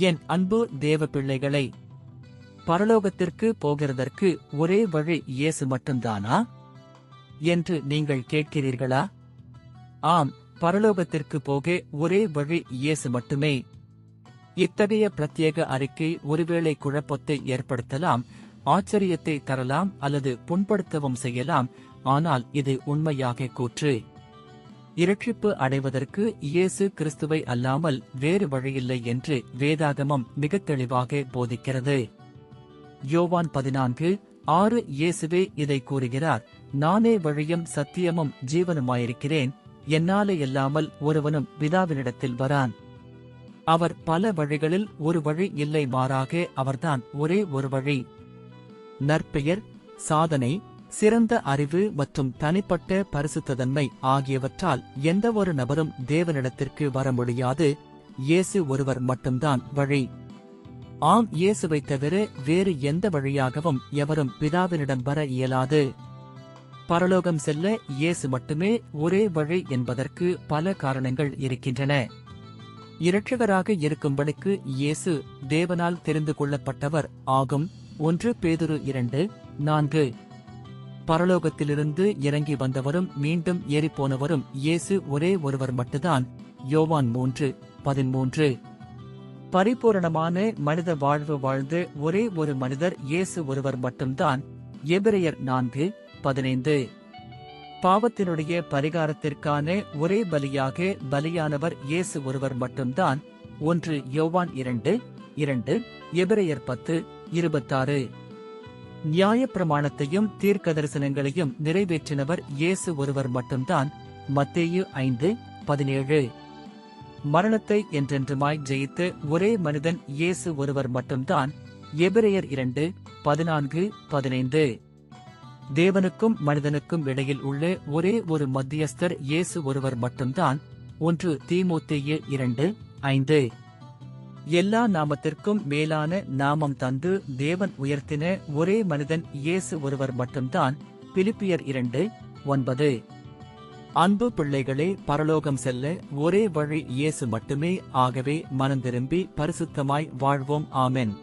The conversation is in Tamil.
என் அன்பு தேவ பிள்ளைகளை, பரலோகத்திற்கு போகிறதற்கு ஒரே வழி இயேசு மட்டும்தானா என்று நீங்கள் கேட்கிறீர்களா? ஆம், பரலோகத்திற்கு போக ஒரே வழி இயேசு மட்டுமே. இத்தகைய பிரத்யேக அறிக்கை ஒருவேளை குழப்பத்தை ஏற்படுத்தலாம், ஆச்சரியத்தை தரலாம் அல்லது புண்படுத்தவும் செய்யலாம். ஆனால் இது உண்மையாக கூற்று. இரட்சிப்பு அடைவதற்கு இயேசு கிறிஸ்துவை அல்லாமல் வேறு வழியில்லை என்று வேதாகமம் மிகத் தெளிவாக போதிக்கிறது. யோவான் 14:6 இயேசுவே இதை கூறுகிறார், நானே வழியும் சத்தியமும் ஜீவனுமாயிருக்கிறேன், என்னாலே இல்லாமல் ஒருவனும் பிதாவினிடத்தில் வரான். அவர் பல வழிகளில் ஒரு வழி இல்லை, மாறாக அவர்தான் ஒரே ஒரு வழி. நற்பெயர், சாதனை, சிறந்த அறிவு மற்றும் தனிப்பட்ட பரிசுத்தன்மை ஆகியவற்றால் எந்தவொரு நபரும் தேவனிடத்திற்கு வர முடியாது. இயேசு ஒருவர் மட்டும்தான் வழி. ஆம், இயேசுவை தவிர வேறு எந்த வழியாகவும் எவரும் பிதாவினிடம் வர இயலாது. பரலோகம் செல்ல இயேசு மட்டுமே ஒரே வழி என்பதற்கு பல காரணங்கள் இருக்கின்றன. இரட்சகராக இருக்கும்படிக்கு இயேசு தேவனால் தெரிந்து கொள்ளப்பட்டவர் ஆகும். 1 பேதுரு 2:4. பரலோகத்திலிருந்து இறங்கி வந்தவரும் மீண்டும் ஏறிப்போனவரும் இயேசு ஒரே ஒருவர் மட்டும்தான். யோவான் 3:13. பரிபூரணமான மனித வாழ்வு வாழ்ந்த ஒரே ஒரு மனிதர் இயேசு ஒருவர் மட்டும்தான். எபிரெயர் 4:15. பாவத்தினுடைய பரிகாரத்திற்கான ஒரே பலியாக பலியானவர் இயேசு ஒருவர் மட்டும்தான். 1 யோவான் 2:2. எபிரெயர் 10:26. நியாயப்பிரமாணத்தையும் தீர்க்க தரிசனங்களையும் நிறைவேற்றினவர் இயேசு ஒருவர் மட்டும்தான். மத்தேயு 5:17. மரணத்தை என்றென்றுமாய் ஜெயித்த ஒரே மனிதன் இயேசு ஒருவர் மட்டும்தான். எபிரெயர் 2:14-15. தேவனுக்கும் மனிதனுக்கும் இடையில் உள்ள ஒரே ஒரு மத்தியஸ்தர் இயேசு ஒருவர் மட்டும்தான். 1 தீமோத்தேயு 2:5. எல்லா நாமத்திற்கும் மேலான நாமம் தந்து தேவன் உயர்த்தின ஒரே மனிதன் இயேசு ஒருவர் மட்டும்தான். பிலிப்பியர் 2:9. அன்பு பிள்ளைகளே, பரலோகம் செல்ல ஒரே வழி இயேசு மட்டுமே. ஆகவே மனந்திரும்பி பரிசுத்தமாய் வாழ்வோம். ஆமென்.